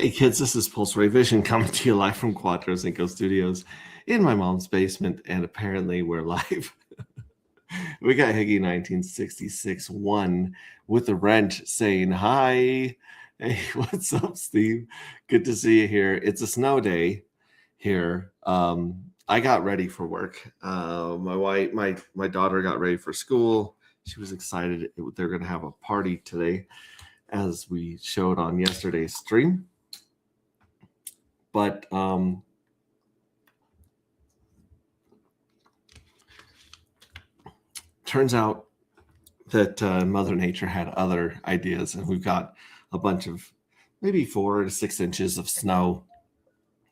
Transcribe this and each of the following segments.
Hey kids, this is Pulse Ray Vision coming to you live from Quattro Cinco Studios in my mom's basement, and apparently we're live. We got Higgy 1966-1 with the wrench saying hi. Hey, what's up, Steve? Good to see you here. It's a snow day here. I got ready for work. My daughter got ready for school. She was excited. They're going to have a party today, as we showed on yesterday's stream. But turns out that Mother Nature had other ideas, and we've got a bunch of maybe 4 to 6 inches of snow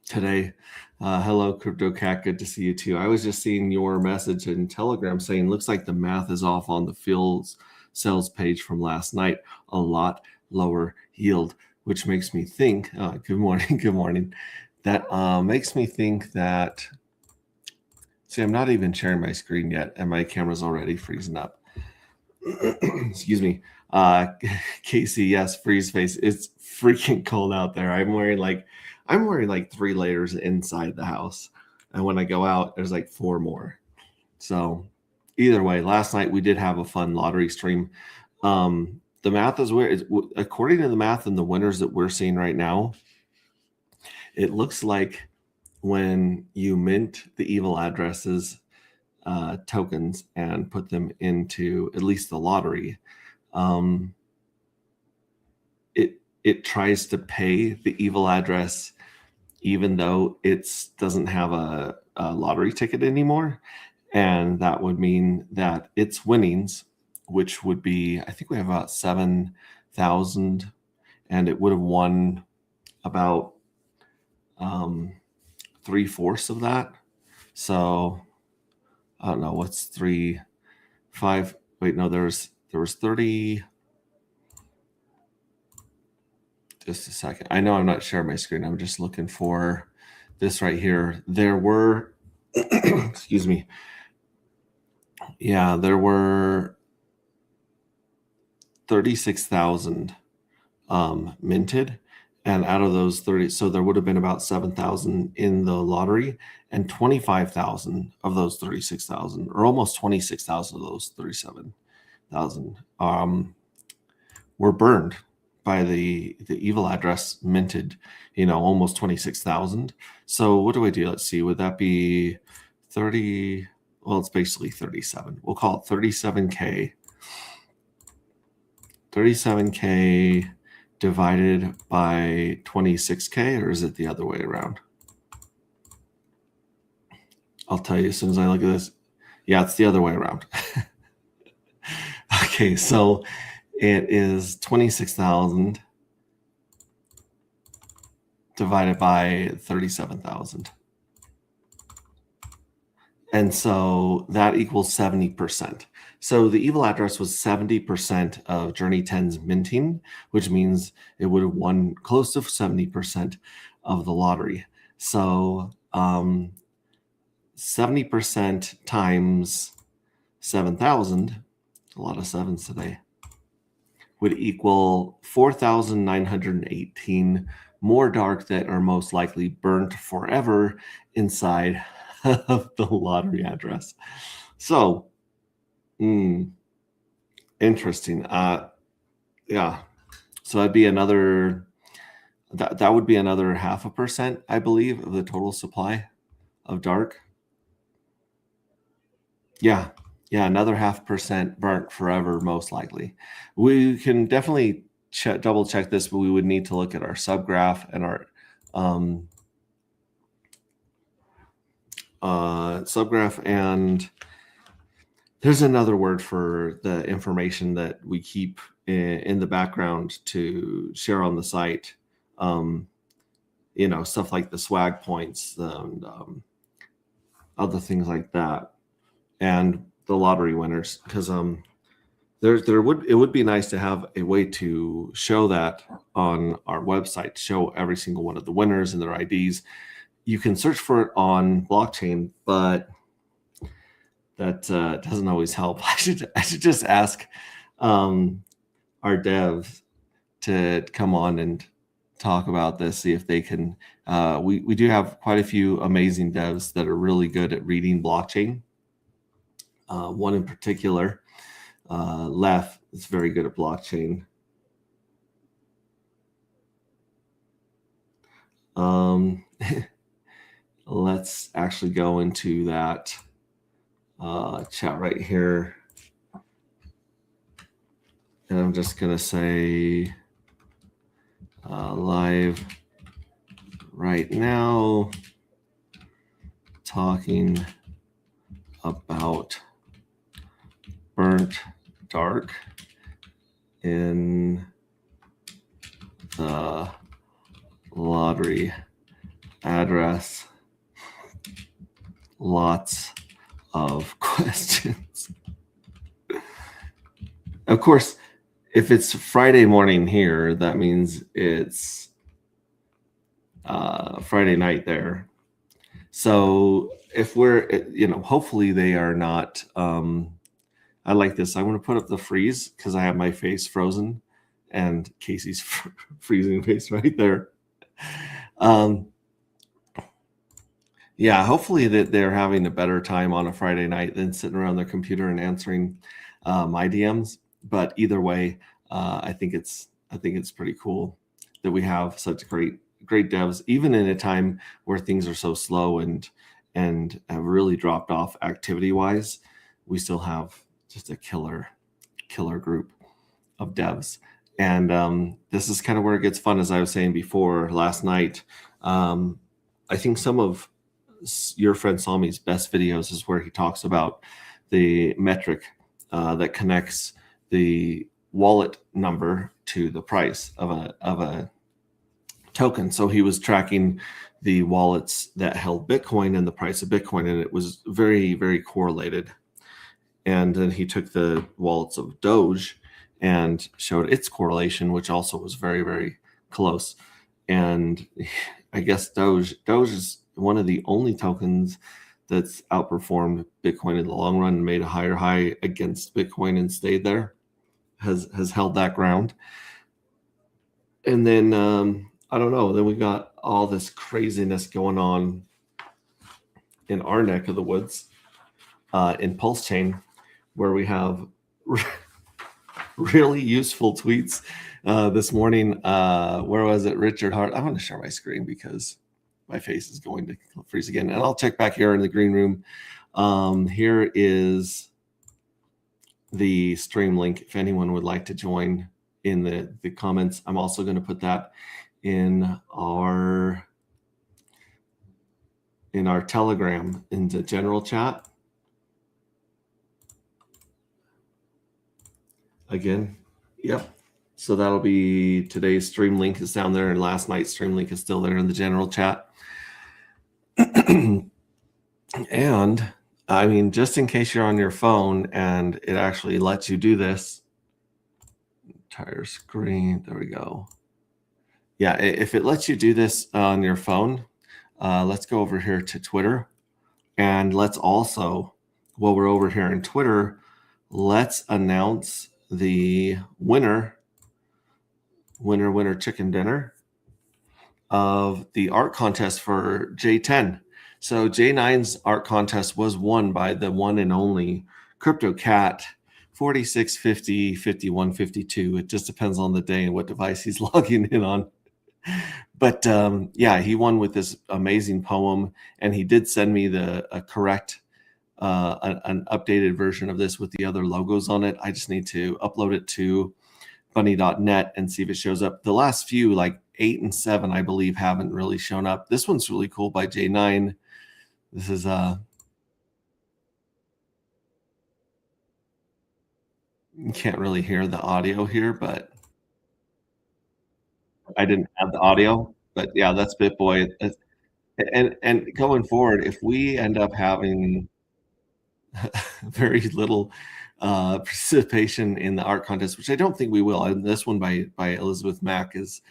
today. Hello, Crypto Cat. Good to see you too. I was just seeing your message in Telegram saying looks like the math is off on the fuel cells page from last night. A lot lower yield, which makes me think. Good morning. Good morning. That makes me think that. See, I'm not even sharing my screen yet, and my camera's already freezing up. Excuse me. Casey, yes, freeze face. It's freaking cold out there. I'm wearing like 3 layers inside the house, and when I go out, there's like 4 more. So either way, last night we did have a fun lottery stream. The math is weird. According to the math and the winners that we're seeing right now, it looks like when you mint the evil addresses tokens and put them into at least the lottery, it tries to pay the evil address even though it doesn't have a lottery ticket anymore. And that would mean that its winnings, which would be, I think we have about 7,000, and it would have won about 3/4 of that. So I don't know what's 3, 5. Wait, no, there was 30. Just a second. I know I'm not sharing my screen. I'm just looking for this right here. There were, excuse me. Yeah, there were 36,000 minted. And out of those 30, so there would have been about 7,000 in the lottery, and 25,000 of those 36,000, or almost 26,000 of those 37,000, were burned by the evil address minted, almost 26,000. So what do I do? Let's see. Would that be 30? Well, it's basically 37. We'll call it 37K. 37K divided by 26K, or is it the other way around? I'll tell you as soon as I look at this. Yeah, it's the other way around. Okay, so it is 26,000 divided by 37,000. And so that equals 70%. So the evil address was 70% of Journey 10's minting, which means it would have won close to 70% of the lottery. So 70% times 7,000, a lot of sevens today, would equal 4,918 more dark that are most likely burnt forever inside of the lottery address. So, interesting. Yeah. So that'd be another. That would be another 0.5%, I believe, of the total supply of dark. Yeah, another 0.5% burnt forever, most likely. We can definitely double check this, but we would need to look at our subgraph and our subgraph, and there's another word for the information that we keep in the background to share on the site. Stuff like the swag points and other things like that, and the lottery winners, because it would be nice to have a way to show that on our website, show every single one of the winners and their IDs. You can search for it on blockchain, but that doesn't always help. I should just ask our devs to come on and talk about this, see if they can. We do have quite a few amazing devs that are really good at reading blockchain. One in particular, Lef, is very good at blockchain. Let's actually go into that chat right here. And I'm just going to say live right now, talking about burnt dark in the lottery address. Lots of questions. Of course, if it's Friday morning here, that means it's Friday night there. So if we're, hopefully they are not. I like this. I'm going to put up the freeze because I have my face frozen and Casey's freezing face right there. Yeah, hopefully that they're having a better time on a Friday night than sitting around their computer and answering my DMs. But either way, I think it's pretty cool that we have such great devs, even in a time where things are so slow and have really dropped off activity wise. We still have just a killer group of devs. And this is kind of where it gets fun, as I was saying before last night. I think some of your friend Sami's best videos is where he talks about the metric that connects the wallet number to the price of a token. So he was tracking the wallets that held Bitcoin and the price of Bitcoin, and it was very, very correlated. And then he took the wallets of Doge and showed its correlation, which also was very, very close. And I guess Doge is one of the only tokens that's outperformed Bitcoin in the long run and made a higher high against Bitcoin and stayed there, has held that ground. And then I don't know, then we got all this craziness going on in our neck of the woods in Pulse Chain, where we have really useful tweets this morning. Where was it? Richard Hart. I want to share my screen because my face is going to freeze again. And I'll check back here in the green room. Here is the stream link if anyone would like to join in the comments. I'm also going to put that in our Telegram in the general chat. Again, yep. So that'll be today's stream link is down there, and last night's stream link is still there in the general chat. And I mean, just in case you're on your phone and it actually lets you do this, entire screen, there we go. Yeah, if it lets you do this on your phone, let's go over here to Twitter. And let's also, while we're over here in Twitter, let's announce the winner chicken dinner of the art contest for J10. So J9's art contest was won by the one and only Crypto Cat 4650 5152. It just depends on the day and what device he's logging in on. But yeah, he won with this amazing poem, and he did send me a correct an updated version of this with the other logos on it. I just need to upload it to bunny.net and see if it shows up. The last few, like 8 and 7, I believe, haven't really shown up. This one's really cool by J9. This is you can't really hear the audio here, but I didn't have the audio. But yeah, that's BitBoy. And going forward, if we end up having very little participation in the art contest, which I don't think we will, and this one by Elizabeth Mack is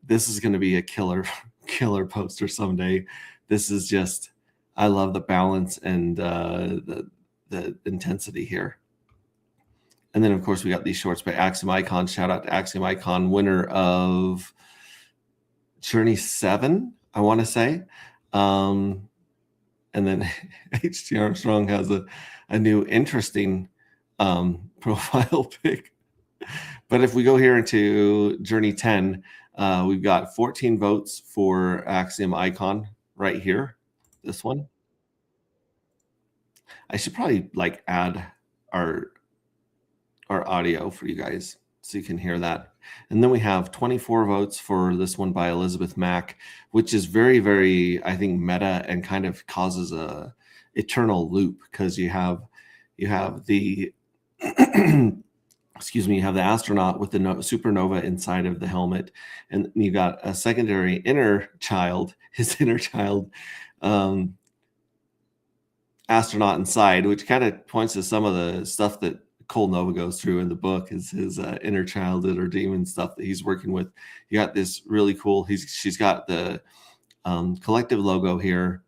going to be a killer poster someday. This is just, I love the balance and the intensity here. And then of course we got these shorts by Axiom Icon. Shout out to Axiom Icon, winner of Journey 7, I want to say. And then H.T. Armstrong has a new interesting profile pic. But if we go here into Journey 10, we've got 14 votes for Axiom Icon right here. This one. I should probably like add our audio for you guys so you can hear that. And then we have 24 votes for this one by Elizabeth Mack, which is very, very, I think, meta and kind of causes a eternal loop because you have the excuse me, you have the astronaut with the supernova inside of the helmet, and you got a secondary inner child, his inner child astronaut inside, which kind of points to some of the stuff that Cole Nova goes through in the book, is his inner childhood or demon stuff that he's working with. You got this really cool. She's got the collective logo here,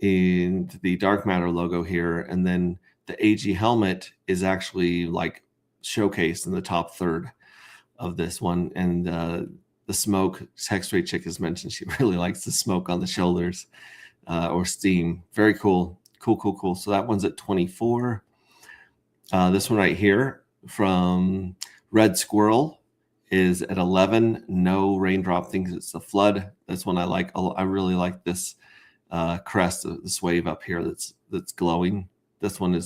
and the dark matter logo here, and then the AG helmet is actually like showcased in the top third of this one. And the smoke, X-Ray Chick has mentioned she really likes the smoke on the shoulders or steam. Very cool. Cool. So that one's at 24. This one right here from Red Squirrel is at 11. No raindrop, thinks it's a flood. This one I like. I really like this crest, this wave up here that's glowing. This one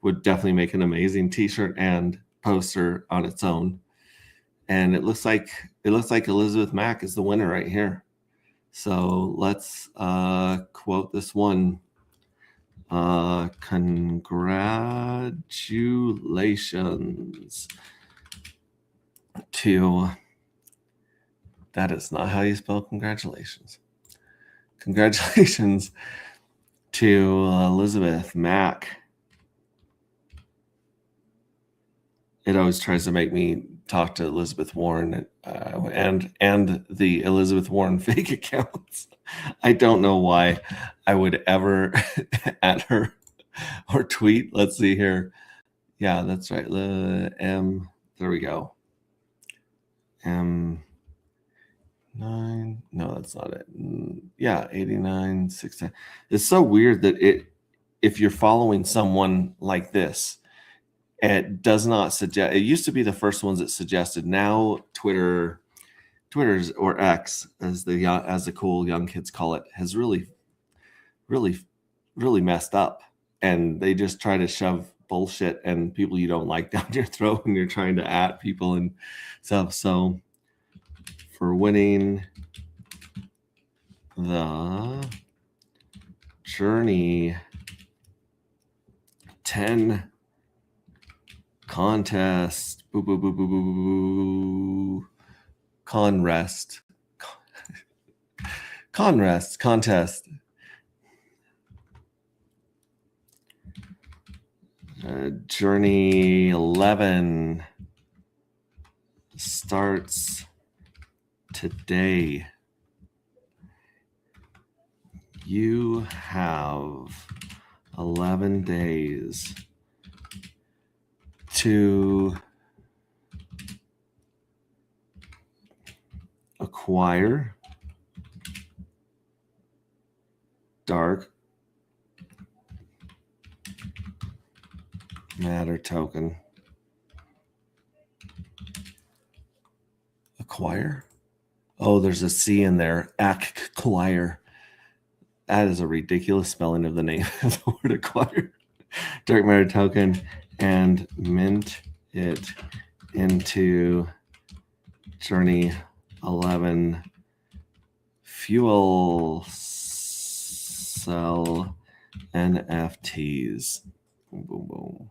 would definitely make an amazing t-shirt and poster on its own. And it looks like Elizabeth Mack is the winner right here. So let's quote this one. Congratulations to, that is not how you spell congratulations. Congratulations to Elizabeth Mack. It always tries to make me talk to Elizabeth Warren and the Elizabeth Warren fake accounts. I don't know why I would ever at her or tweet. Let's see here. Yeah, that's right. There we go. M9. No, that's not it. Yeah, 89, 69. It's so weird that if you're following someone like this, it does not suggest. It used to be the first ones that suggested. Now Twitter's, or X, as the cool young kids call it, has really messed up, and they just try to shove bullshit and people you don't like down your throat when you're trying to at people and stuff. So for winning the Journey 10 contest, Conrest contest. Journey 11 starts today. You have 11 days to acquire dark matter token. Acquire? Oh, there's a C in there. Acquire. That is a ridiculous spelling of the name of the word acquire. Dark matter token, and mint it into Journey 11 fuel cell NFTs. Boom, boom, boom.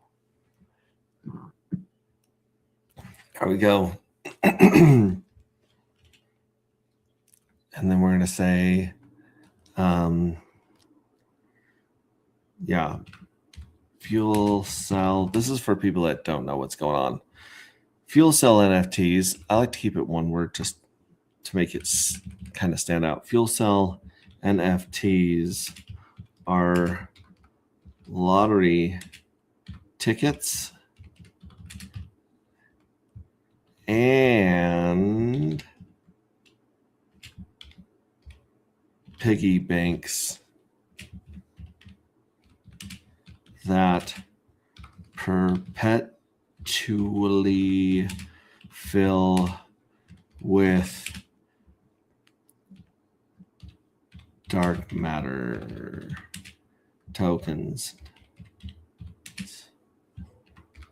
There we go. And then we're going to say, yeah, fuel cell. This is for people that don't know what's going on. Fuel cell NFTs. I like to keep it one word just to make it kind of stand out. Fuel cell NFTs are lottery tickets and piggy banks that perpetually fill with dark matter tokens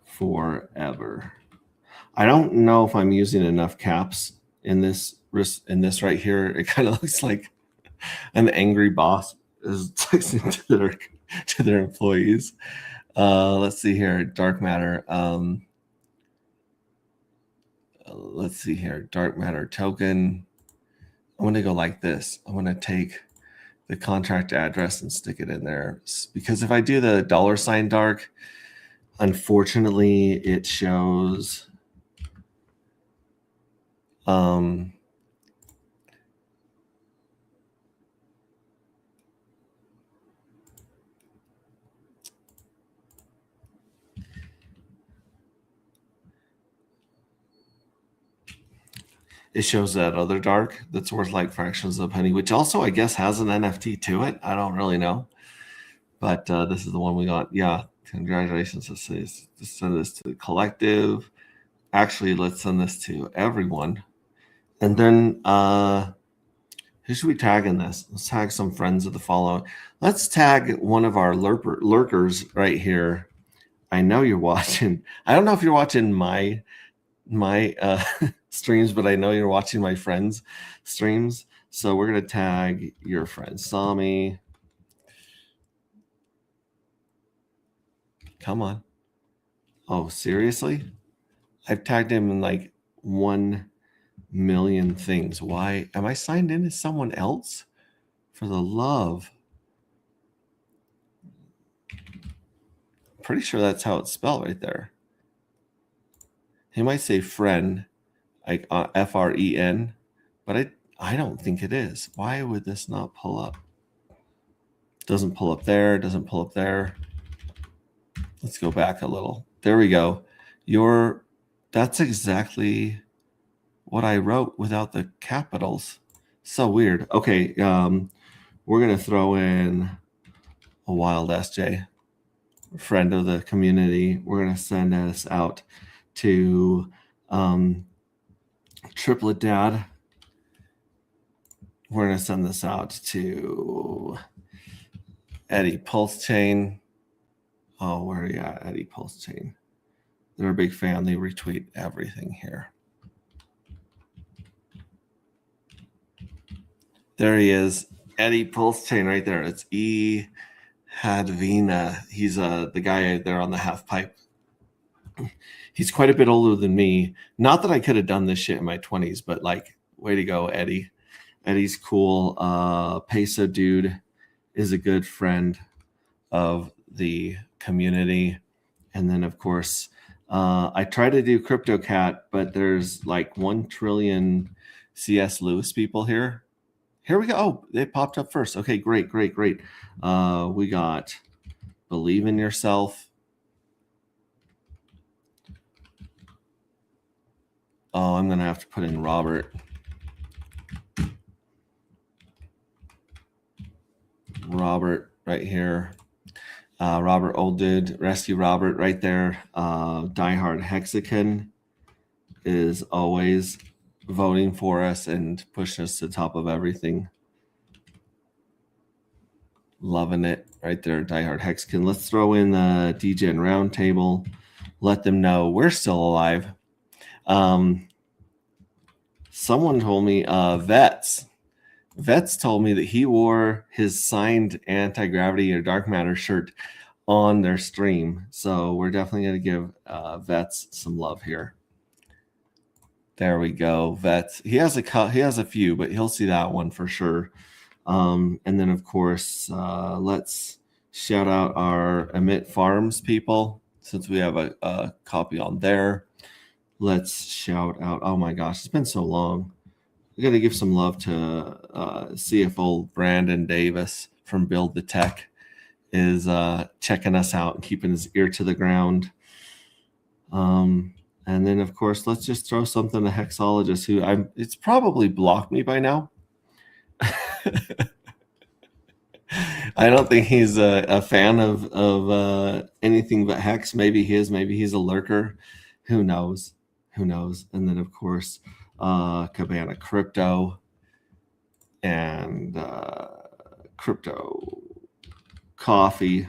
forever. I don't know if I'm using enough caps in this right here. It kind of looks like an angry boss is texting to their employees. Let's see here, dark matter. Let's see here, dark matter token. I'm going to go like this. I'm going to take the contract address and stick it in there, because if I do the $ dark, unfortunately it shows it shows that other dark that's worth like fractions of a penny, which also I guess has an NFT to it. I don't really know, but this is the one we got. Yeah, congratulations. Let's send this to the collective. Actually, let's send this to everyone. And then who should we tag in this? Let's tag some friends of the follow. Let's tag one of our lurkers right here. I know you're watching. I don't know if you're watching my streams, but I know you're watching my friends' streams. So we're going to tag your friend Sami. Come on. Oh, seriously? I've tagged him in like 1 million things. Why am I signed in as someone else? For the love. Pretty sure that's how it's spelled right there. He might say friend, like FREN, but I don't think it is. Why would this not pull up? Doesn't pull up there. Doesn't pull up there. Let's go back a little. There we go. That's exactly what I wrote without the capitals. So weird. Okay, we're gonna throw in a wild SJ, friend of the community. We're gonna send this out to Triplet Dad. We're gonna send this out to Eddie Pulse Chain. Oh, where are you at, Eddie Pulse Chain? They're a big fan. They retweet everything here. There he is, Eddie Pulse Chain right there. It's E Hadvina. He's the guy there on the half pipe. He's quite a bit older than me. Not that I could have done this shit in my 20s, but like, way to go, Eddie. Eddie's cool. Peso Dude is a good friend of the community. And then, of course, I try to do CryptoCat, but there's like 1 trillion C.S. Lewis people here. Here we go. Oh, they popped up first. Okay, great. We got Believe in Yourself. Oh, I'm going to have to put in Robert. Robert right here. Robert Old Dude, Rescue Robert right there. Diehard Hexagon is always voting for us and pushing us to the top of everything. Loving it right there, Diehard Hexagon. Let's throw in the DGen Roundtable. Let them know we're still alive. Someone told me, Vets told me that he wore his signed anti-gravity or dark matter shirt on their stream. So we're definitely going to give Vets some love here. There we go, Vets. He has a few, but he'll see that one for sure. And then, of course, let's shout out our Emit Farms people, since we have a copy on there. Let's shout out. Oh my gosh, it's been so long. We got to give some love to CFO Brandon Davis from Build the Tech, is checking us out and keeping his ear to the ground. And then, of course, let's just throw something to Hexologist, who it's probably blocked me by now. I don't think he's a fan of anything but Hex. Maybe he is. Maybe he's a lurker. Who knows? Who knows? And then of course, Cabana Crypto and Crypto Coffee.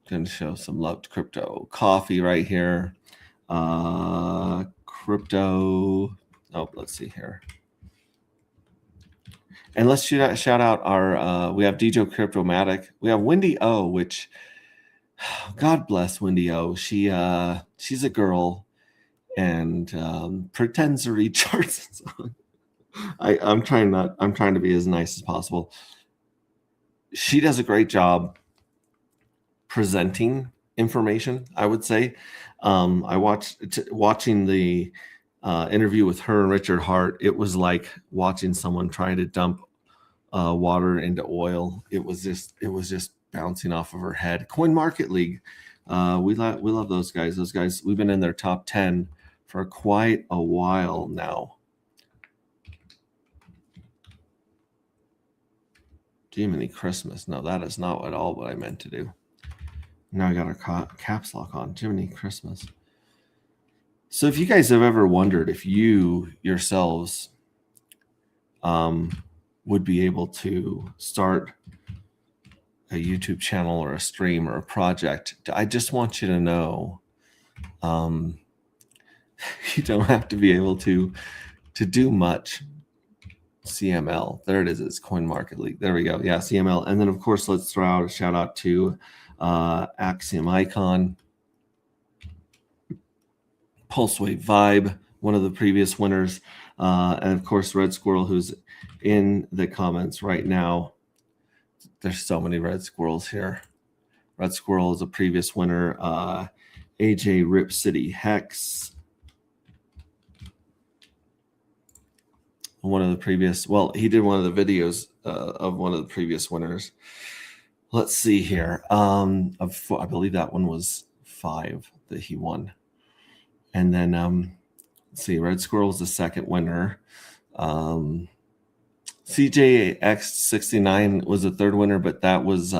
Going to show some love to Crypto Coffee right here. Crypto. Oh, let's see here. And let's shout out our, we have DJ Cryptomatic. We have Wendy O, which, God bless Wendy O. She's a girl and pretends to read charts. I'm trying to be as nice as possible. She does a great job presenting information, I would say. I watching the interview with her and Richard Hart. It was like watching someone trying to dump water into oil. It was just bouncing off of her head. Coin Market League, we love those guys. Those guys, we've been in their top 10 for quite a while now. Jiminy Christmas. No, that is not at all what I meant to do. Now I got our caps lock on. Jiminy Christmas. So if you guys have ever wondered if you yourselves would be able to start a YouTube channel or a stream or a project, I just want you to know you don't have to be able to do much. CML. There it is. It's Coin Market League. There we go. Yeah, CML. And then, of course, let's throw out a shout out to Axiom Icon, Pulsewave Vibe, one of the previous winners, and of course Red Squirrel, who's in the comments right now. There's so many Red Squirrels here. Red Squirrel is a previous winner. AJ Rip City Hex, one of the previous. Well, he did one of the videos of one of the previous winners. Let's see here. I believe that one was 5 that he won. And then let's see, Red Squirrel was the second winner. CJX69 was the third winner, but that was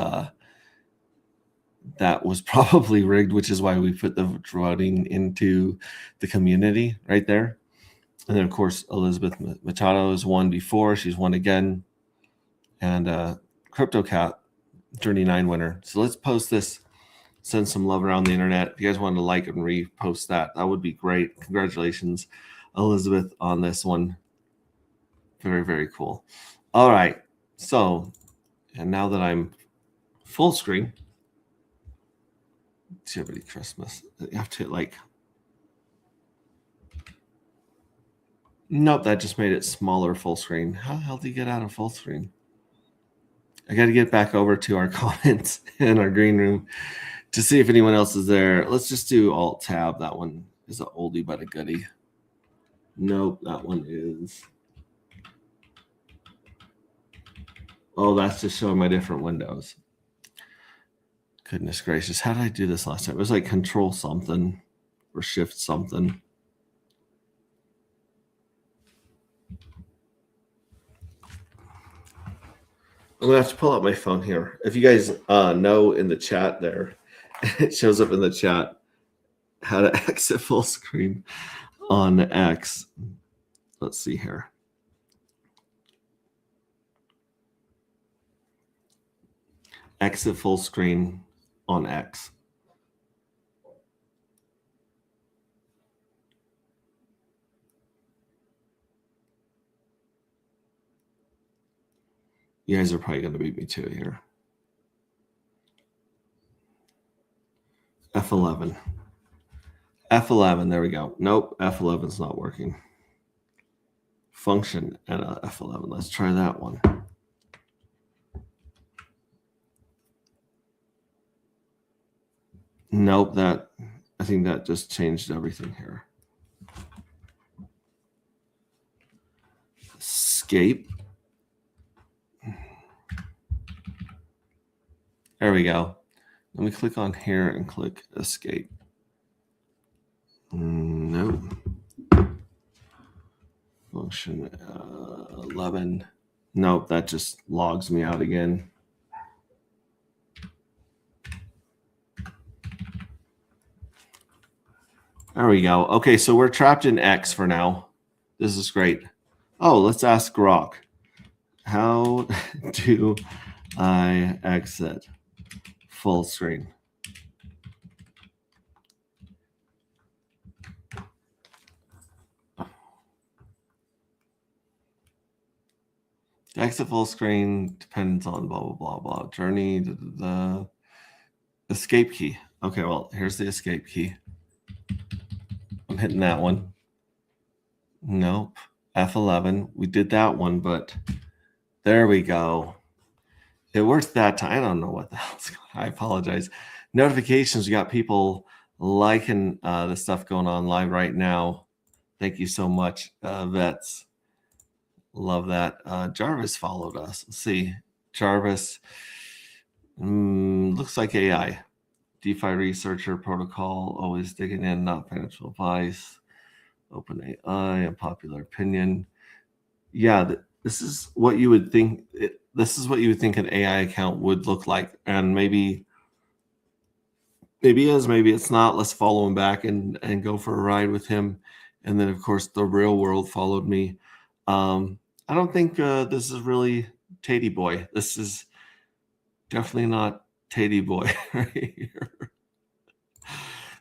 probably rigged, which is why we put the voting into the community right there. And then, of course, Elizabeth Machado has won before. She's won again. And CryptoCat, Journey 9 winner. So let's post this, send some love around the internet. If you guys wanted to like and repost that, that would be great. Congratulations, Elizabeth, on this one. Very, very cool. All right. So, and now that I'm full screen, Jiminy Christmas. You have to like, nope, that just made it smaller full screen. How the hell do you get out of full screen? I got to get back over to our comments in our green room to see if anyone else is there. Let's just do Alt Tab. That one is an oldie but a goodie. Nope, that one is. Oh, that's just showing my different windows. Goodness gracious. How did I do this last time? It was like Control something or Shift something. I'm going to have to pull out my phone here. If you guys know in the chat there, it shows up in the chat how to exit full screen on X. Let's see here. Exit full screen on X. You guys are probably going to beat me to it here. F11. F11, there we go. Nope, F11's not working. Function and F11. Let's try that one. Nope, I think that just changed everything here. Escape. There we go. Let me click on here and click escape. No. Function 11. Nope, that just logs me out again. There we go. Okay, so we're trapped in X for now. This is great. Oh, let's ask Grok. How do I exit full screen? Exit full screen depends on blah, blah, blah, blah. Journey, the escape key. Okay, well, here's the escape key. I'm hitting that one. Nope. F11. We did that one, but there we go. It worked that time. I don't know what the hell's going on. I apologize. Notifications. We got people liking the stuff going on live right now. Thank you so much, Vets. Love that. Jarvis followed us. Let's see. Jarvis. Looks like AI. DeFi researcher protocol. Always digging in, not financial advice. OpenAI, unpopular opinion. Yeah, this is what you would think. This is what you would think an AI account would look like, and maybe it is, maybe it's not. Let's follow him back and go for a ride with him. And then, of course, the real world followed me. I don't think this is really Tatey Boy. This is definitely not Tatey Boy right here.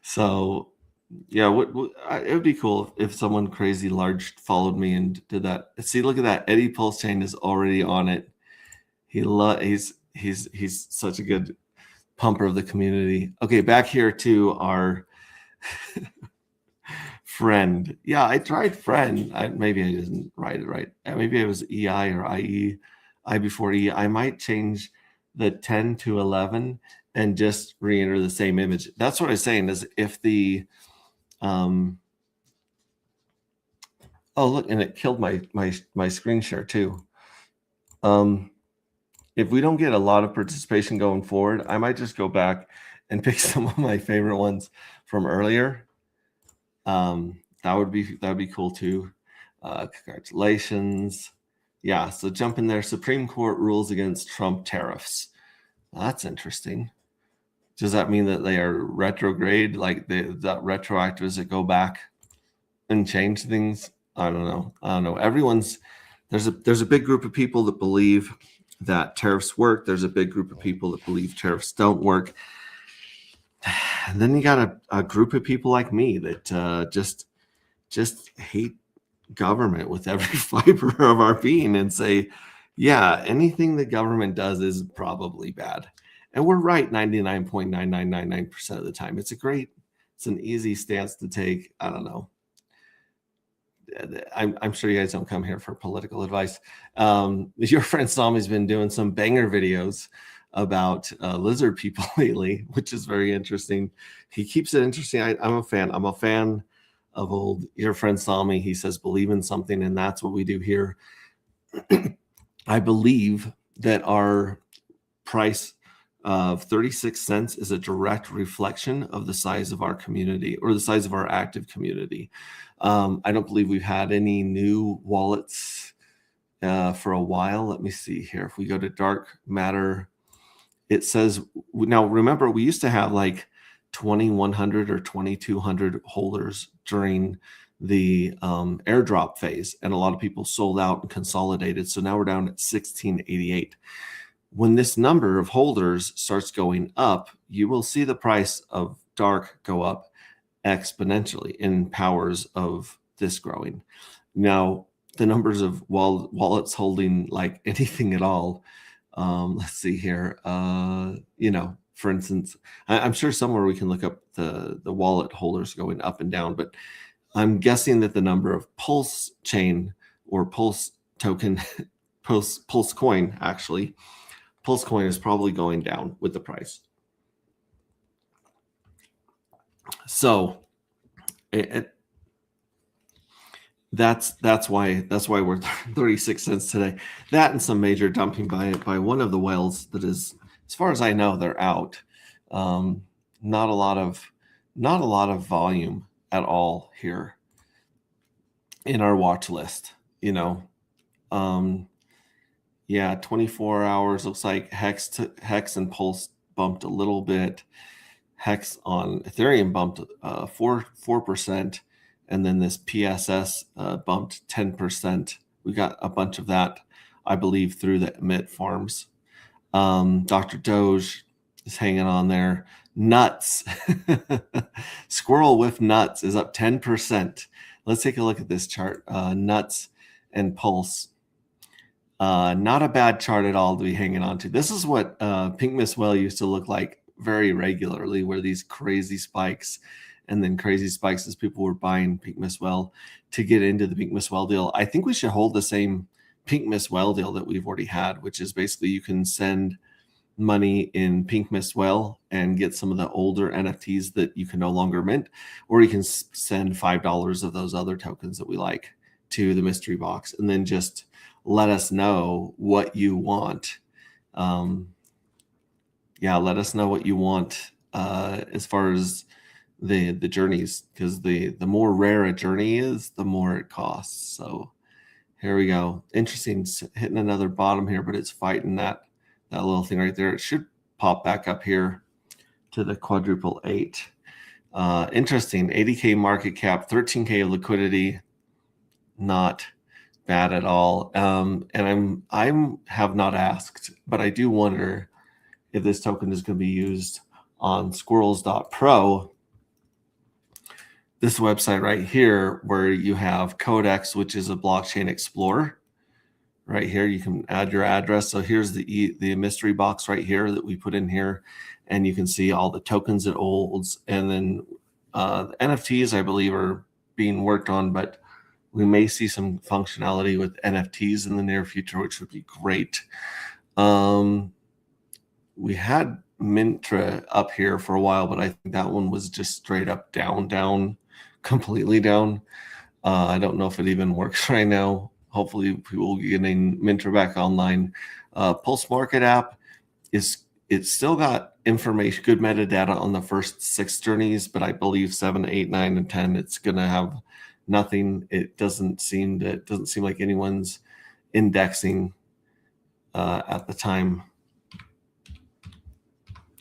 So, yeah, it would be cool if someone crazy large followed me and did that. See, look at that. Eddie Pulse Chain is already on it. He's such a good pumper of the community. Okay, back here to our friend. Yeah, I tried friend. Maybe I didn't write it right. Maybe it was EI or IE, I before E. I might change the 10 to 11 and just re-enter the same image. That's what I was saying is if the oh look, and it killed my screen share too. If we don't get a lot of participation going forward, I might just go back and pick some of my favorite ones from earlier. That would be cool too. Congratulations. Yeah, so jump in there. Supreme Court rules against Trump tariffs. Well, that's interesting. Does that mean that they are retrograde, like that retroactives that go back and change things? I don't know. There's a big group of people that believe that tariffs work. There's a big group of people that believe tariffs don't work. And then you got a group of people like me that just hate government with every fiber of our being and say, yeah, anything the government does is probably bad. And we're right 99.9999% of the time. It's an easy stance to take. I don't know. I'm sure you guys don't come here for political advice. Your friend Sami's been doing some banger videos about lizard people lately, which is very interesting. He keeps it interesting. I'm a fan. I'm a fan of old your friend Sami. He says believe in something, and that's what we do here. I believe that our price of 36 cents is a direct reflection of the size of our community or the size of our active community. I don't believe we've had any new wallets for a while. Let me see here. If we go to Dark Matter, it says, now remember, we used to have like 2,100 or 2,200 holders during the airdrop phase, and a lot of people sold out and consolidated. So now we're down at 1688. When this number of holders starts going up, you will see the price of Dark go up exponentially in powers of this growing. Now, the numbers of wallets holding like anything at all, let's see here. For instance, I'm sure somewhere we can look up the wallet holders going up and down, but I'm guessing that the number of Pulse chain or Pulse token, Pulse coin actually, Pulse coin is probably going down with the price. So that's why we're 36 cents today. That and some major dumping by one of the whales that is, as far as I know, they're out. Not a lot of volume at all here in our watch list. 24 hours looks like Hex and Pulse bumped a little bit. Hex on Ethereum bumped 4%, and then this PSS bumped 10%. We got a bunch of that, I believe, through the emit farms. Dr. Doge is hanging on there. Nuts. Squirrel with nuts is up 10%. Let's take a look at this chart. Nuts and Pulse. Not a bad chart at all to be hanging on to. This is what Pink Miss Whale used to look like very regularly, where these crazy spikes and then crazy spikes as people were buying Pink Miss Whale to get into the Pink Miss Whale deal. I think we should hold the same Pink Miss Whale deal that we've already had, which is basically you can send money in Pink Miss Whale and get some of the older NFTs that you can no longer mint, or you can send $5 of those other tokens that we like to the mystery box, and then just let us know what you want. Let us know what you want as far as the journeys, because the more rare a journey is, the more it costs. So here we go. Interesting, hitting another bottom here, but it's fighting that little thing right there. It should pop back up here to the quadruple 8. Interesting, 80K market cap, 13K of liquidity. Not bad at all. And I have not asked, but I do wonder if this token is going to be used on squirrels.pro, this website right here, where you have Codex, which is a blockchain explorer. Right here, you can add your address. So here's the mystery box right here that we put in here, and you can see all the tokens it holds. And then the NFTs, I believe, are being worked on, but we may see some functionality with NFTs in the near future, which would be great. We had Mintra up here for a while, but I think that one was just straight up down, completely down. I don't know if it even works right now. Hopefully people will be getting Mintra back online. Pulse Market app it's still got information, good metadata on the first 6 journeys, but I believe 7, 8, 9, and 10, it's gonna have nothing. It doesn't seem like anyone's indexing at the time.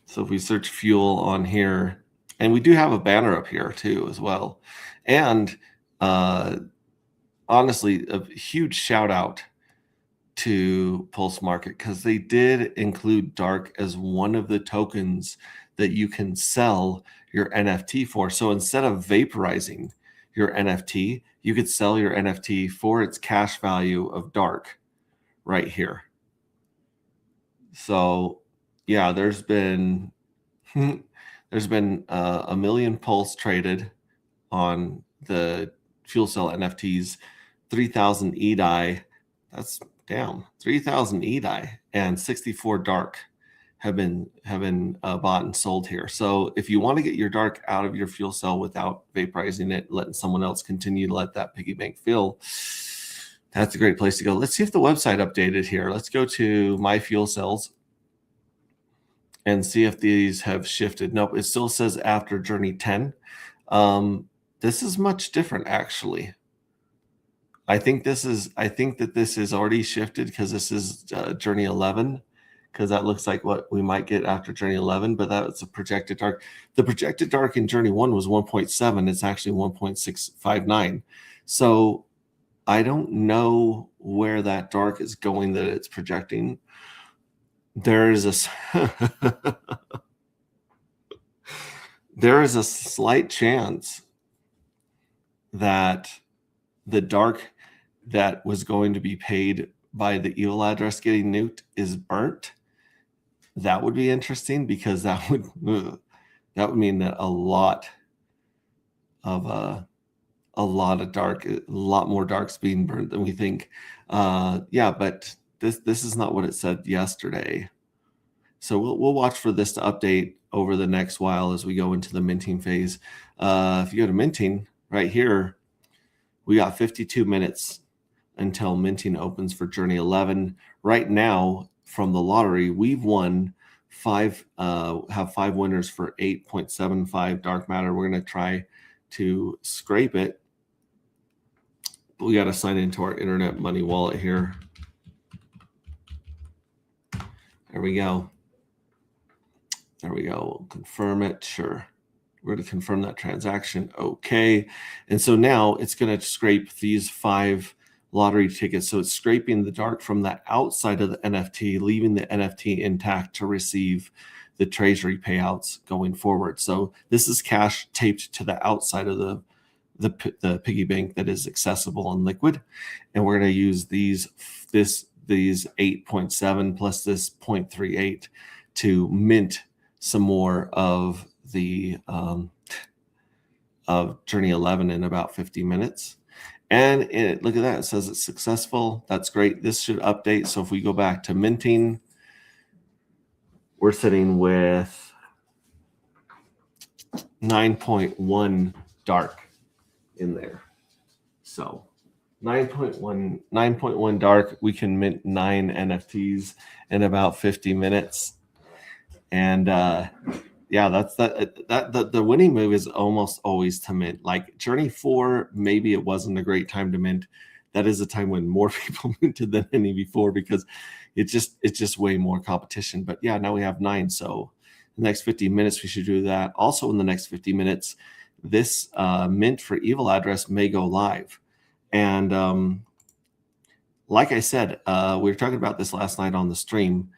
So if we search fuel on here, and we do have a banner up here too as well. And honestly, a huge shout out to Pulse Market, because they did include Dark as one of the tokens that you can sell your NFT for. So instead of vaporizing your NFT, you could sell your NFT for its cash value of Dark right here. So yeah, there's been a million Pulse traded on the fuel cell NFTs, 3,000 EDI. That's down 3,000 EDI, and 64 Dark have been bought and sold here. So if you want to get your Dark out of your fuel cell without vaporizing it, letting someone else continue to let that piggy bank fill, that's a great place to go. Let's see if the website updated here. Let's go to My Fuel Cells and see if these have shifted. Nope, it still says after journey 10. This is much different, actually. I think that this is already shifted, because this is journey 11, because that looks like what we might get after journey 11, but that's a projected Dark. The projected Dark in journey 1 was 1.7. It's actually 1.659. So I don't know where that Dark is going that it's projecting. There is a slight chance that the Dark that was going to be paid by the evil address getting nuked is burnt. That would be interesting, because that would mean that a lot of Dark, a lot more Darks being burnt than we think. But this is not what it said yesterday. So we'll watch for this to update over the next while as we go into the minting phase. If you go to minting right here, we got 52 minutes until minting opens for journey 11. Right now, from the lottery, we've won have 5 winners for 8.75 dark matter. We're going to try to scrape it. But we got to sign into our internet money wallet here. There we go. There we go. We'll confirm it. Sure. We're going to confirm that transaction. Okay. And so now it's going to scrape these 5 lottery tickets. So it's scraping the dark from the outside of the NFT, leaving the NFT intact to receive the treasury payouts going forward. So this is cash taped to the outside of the piggy bank that is accessible and liquid. And we're going to use these 8.7 plus this 0.38 to mint some more of the of Journey 11 in about 50 minutes. And look at that, it says it's successful. That's great. This should update. So if we go back to minting, we're sitting with 9.1 dark in there. So 9.1 dark, we can mint 9 NFTs in about 50 minutes. And yeah, that's the winning move is almost always to mint. Like Journey 4, maybe it wasn't a great time to mint. That is a time when more people minted than any before because it's just way more competition. But yeah, now we have 9. So in the next 50 minutes, we should do that. Also in the next 50 minutes, this mint for Evil Address may go live. And like I said, we were talking about this last night on the stream.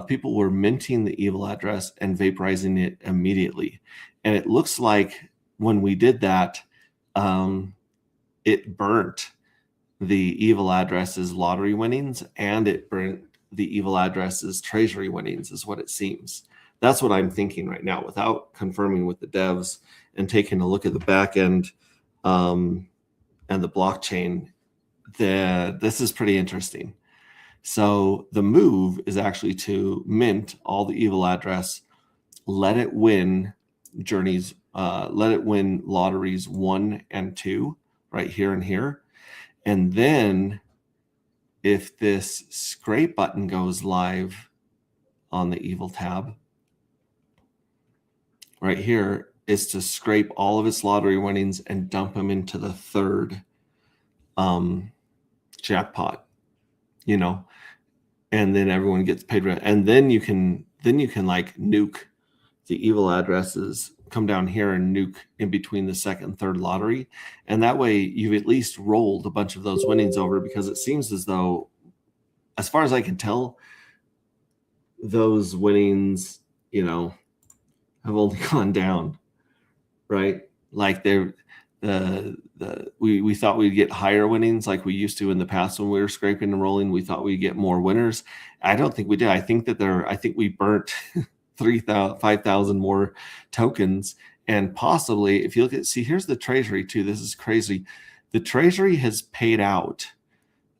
People were minting the Evil Address and vaporizing it immediately. And it looks like when we did that, it burnt the Evil Address's lottery winnings and it burnt the Evil Address's treasury winnings is what it seems. That's what I'm thinking right now without confirming with the devs and taking a look at the back end and the blockchain. This is pretty interesting. So the move is actually to mint all the Evil Address, let it win journeys, let it win lotteries 1 and 2 right here and here. And then if this scrape button goes live on the Evil tab right here, is to scrape all of its lottery winnings and dump them into the 3rd jackpot, and then everyone gets paid. And then you can like nuke the Evil Addresses, come down here and nuke in between the 2nd and 3rd lottery. And that way you've at least rolled a bunch of those winnings over because it seems as though, as far as I can tell, those winnings, have only gone down, right? Like we thought we'd get higher winnings like we used to in the past when we were scraping and rolling. We thought we'd get more winners. I don't think we did. I think we burnt 5,000 more tokens. And possibly, if you look here's the treasury too. This is crazy. The treasury has paid out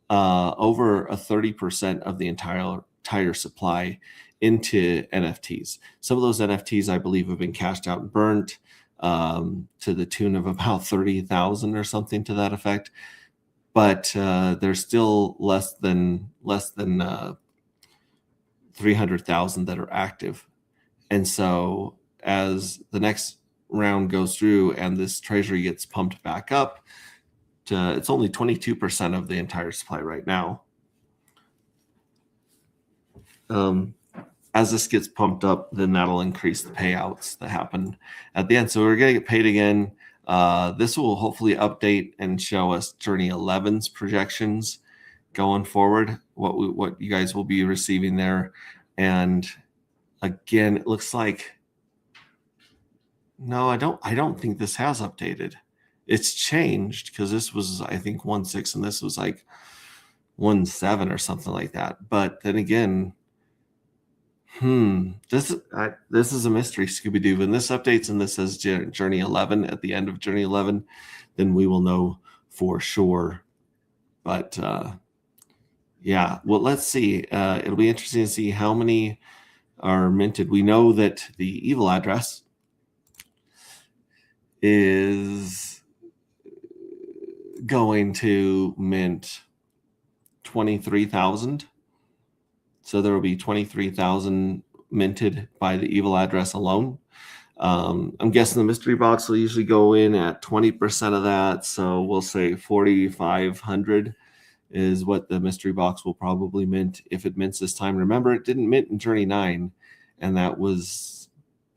over 30% of the entire supply into NFTs. Some of those NFTs, I believe, have been cashed out and burnt to the tune of about 30,000 or something to that effect. But there's still less than 300,000 that are active. And so as the next round goes through and this treasury gets pumped back up to, it's only 22% of the entire supply right now. As this gets pumped up, then that'll increase the payouts that happen at the end. So we're going to get paid again. This will hopefully update and show us Journey 11's projections going forward, what you guys will be receiving there. And again, it looks like, no, I don't think this has updated. It's changed because this was, I think, 1.6 and this was like 1.7 or something like that. But then again, this is a mystery, Scooby-Doo. When this updates and this says Journey 11 at the end of Journey 11, then we will know for sure. But yeah, well, let's see. It'll be interesting to see how many are minted. We know that the Evil Address is going to mint 23,000. So there will be 23,000 minted by the Evil Address alone. I'm guessing the mystery box will usually go in at 20% of that. So we'll say 4,500 is what the mystery box will probably mint if it mints this time. Remember, it didn't mint in Journey 9, and that was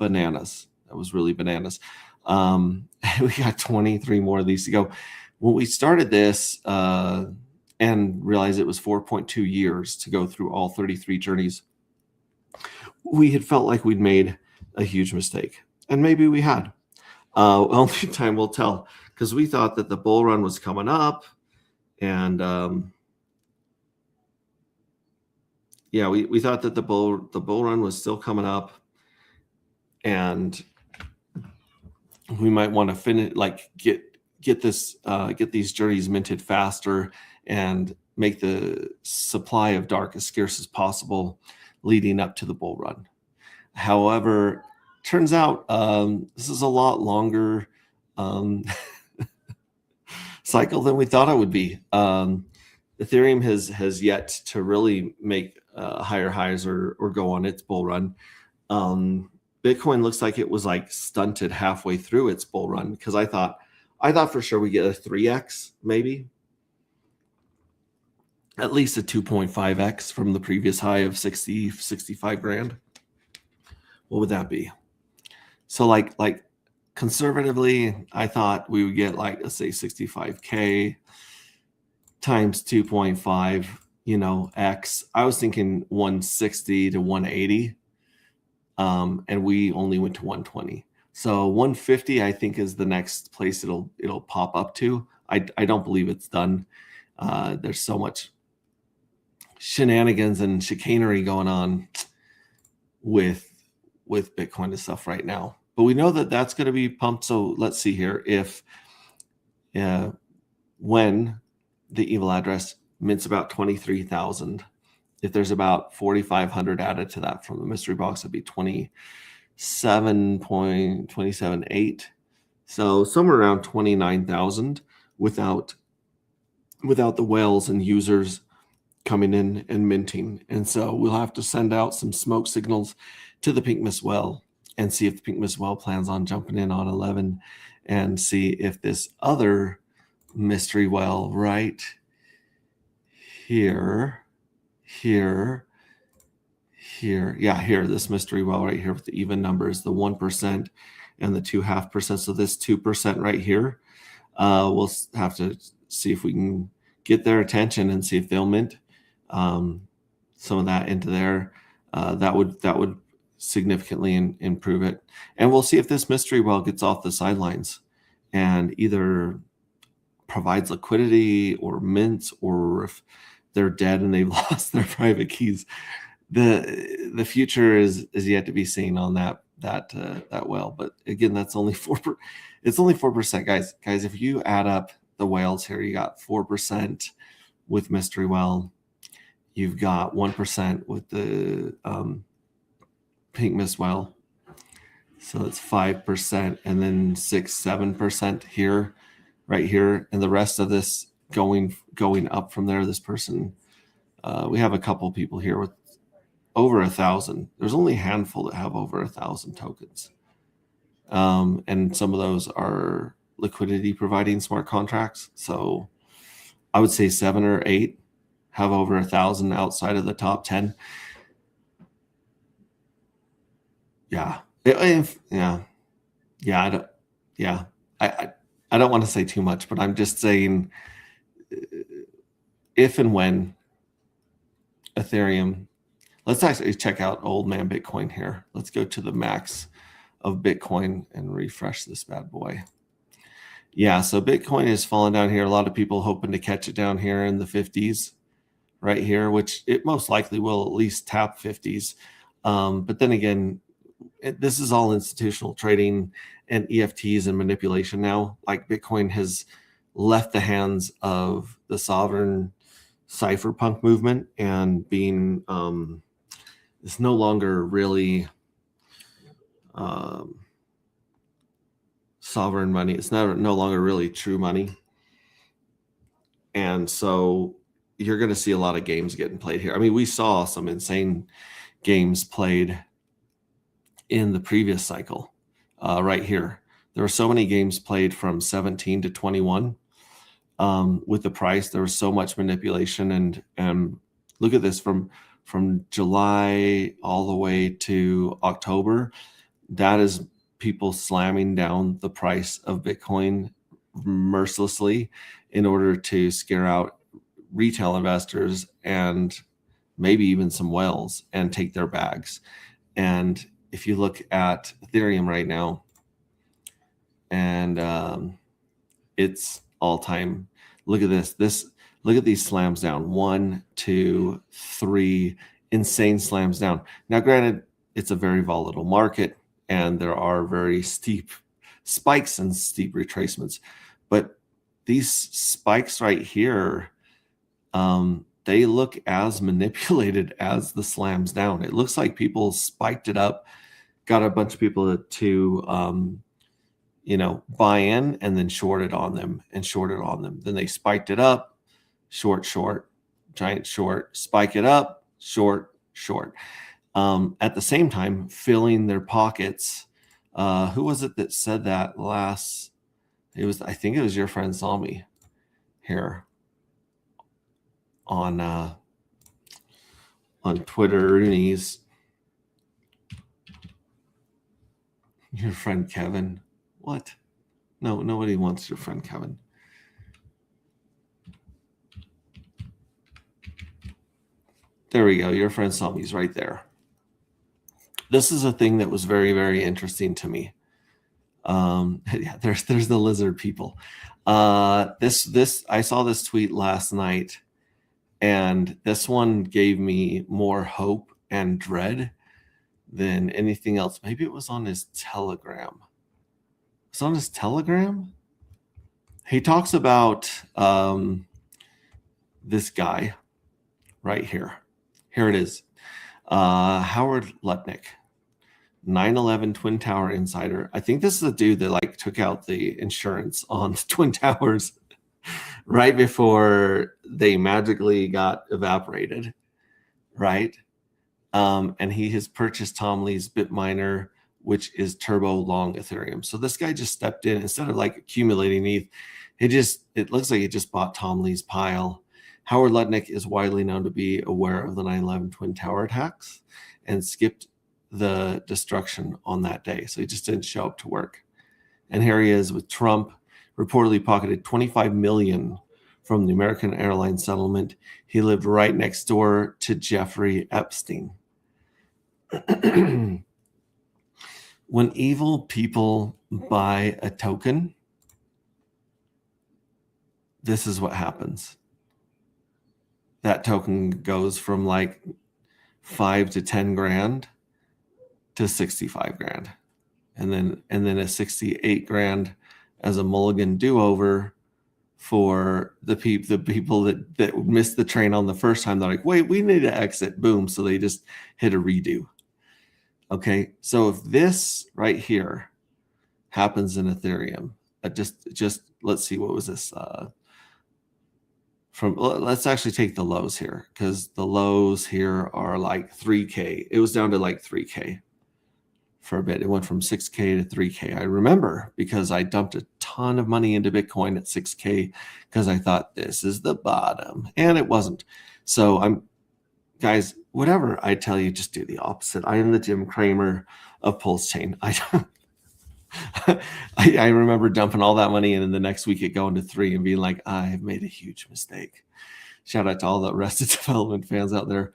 bananas. That was really bananas. We got 23 more of these to go. When we started this and realized it was 4.2 years to go through all 33 journeys, we had felt like we'd made a huge mistake. And maybe we had. Only time will tell, because we thought that the bull run was coming up. And we thought that the bull run was still coming up. And we might want to finish, like get these journeys minted faster and make the supply of dark as scarce as possible leading up to the bull run. However, turns out this is a lot longer cycle than we thought it would be. Ethereum has yet to really make higher highs or go on its bull run. Bitcoin looks like it was like stunted halfway through its bull run, because I thought for sure we get a 3x, maybe at least a 2.5x from the previous high of 65 grand. What would that be? So like conservatively, I thought we would get, like, let's say 65K times 2.5, X. I was thinking 160 to 180. And we only went to 120. So 150, I think, is the next place it'll pop up to. I don't believe it's done. There's so much shenanigans and chicanery going on with Bitcoin and stuff right now. But we know that that's going to be pumped. So let's see here. If when the evil address mints about 23,000, if there's about 4,500 added to that from the mystery box, it'd be 27.278. So somewhere around 29,000 without the whales and users coming in and minting. And so we'll have to send out some smoke signals to the Pink Mist Whale and see if the Pink Mist Whale plans on jumping in on 11, and see if this other mystery whale right here, this mystery whale right here with the even numbers, the 1% and the 2.5%. So this 2% right here, we'll have to see if we can get their attention and see if they'll mint some of that into there. That would significantly improve it. And we'll see if this mystery whale gets off the sidelines and either provides liquidity or mints, or if they're dead and they've lost their private keys. The future is yet to be seen on that whale. But again, that's only 4%. It's only 4%, guys. If you add up the whales here, you got 4% with mystery whale. You've got 1% with the Pink Mist Whale. So it's 5%, and then 6-7% here, right here, and the rest of this going up from there. This person, we have a couple people here with over 1,000. There's only a handful that have over 1,000 tokens, and some of those are liquidity providing smart contracts. So I would say 7 or 8 have over 1,000 outside of the top 10. I don't want to say too much, but I'm just saying, if and when Ethereum, let's actually check out old man Bitcoin here. Let's go to the max of Bitcoin and refresh this bad boy. So Bitcoin is falling down here. A lot of people hoping to catch it down here in the 50s right here, which it most likely will at least tap 50s. But then again, this is all institutional trading and EFTs and manipulation now. Like, Bitcoin has left the hands of the sovereign cypherpunk movement, and being it's no longer really sovereign money. It's no longer really true money. And so you're going to see a lot of games getting played here. I mean, we saw some insane games played in the previous cycle right here. There were so many games played from 17 to 21 with the price. There was so much manipulation, and look at this, from July all the way to October, that is people slamming down the price of Bitcoin mercilessly in order to scare out retail investors and maybe even some whales and take their bags. And if you look at Ethereum right now, and it's all time. Look at this. Look at these slams down. 1, 2, 3 insane slams down. Now, granted, it's a very volatile market, and there are very steep spikes and steep retracements. But these spikes right here, they look as manipulated as the slams down. It looks like people spiked it up, got a bunch of people to buy in and then shorted on them and shorted on them. Then they spiked it up, short, giant short, spike it up, short. At the same time, filling their pockets. Who was it that said that last? I think it was your friend Salmi here on Twitter. Your friend Kevin. What? No, nobody wants your friend Kevin. There we go. Your friend Salmi's right there. This is a thing that was very, very interesting to me. Yeah, there's the lizard people. This I saw this tweet last night, and this one gave me more hope and dread than anything else. Maybe it was on his Telegram. It's on his Telegram. He talks about this guy right here. Here it is. Howard Lutnick, 9/11 Twin Tower insider. I think this is a dude that took out the insurance on the Twin Towers right before they magically got evaporated, right? And he has purchased Tom Lee's Bitminer, which is turbo long Ethereum. So this guy just stepped in instead of accumulating ETH. It looks like he just bought Tom Lee's pile. Howard Lutnick is widely known to be aware of the 9/11 Twin Tower attacks and skipped the destruction on that day. So he just didn't show up to work. And here he is with Trump, reportedly pocketed $25 million from the American Airlines settlement. He lived right next door to Jeffrey Epstein. When evil people buy a token, this is what happens. That token goes from 5 to 10 grand to 65 grand. And then a 68 grand as a mulligan do-over for the people that missed the train on the first time. They're like, wait, we need to exit. Boom. So they just hit a redo. Okay. So if this right here happens in Ethereum, just let's see, what was this? Let's actually take the lows here, because the lows here are 3K. It was down to 3K for a bit. It went from 6K to 3K. I remember because I dumped a ton of money into Bitcoin at 6K because I thought this is the bottom, and it wasn't. So guys, whatever I tell you, just do the opposite. I am the Jim Cramer of Pulse Chain. I remember dumping all that money in, and the next week it going to 3 and being like, I have made a huge mistake. Shout out to all the Arrested Development fans out there.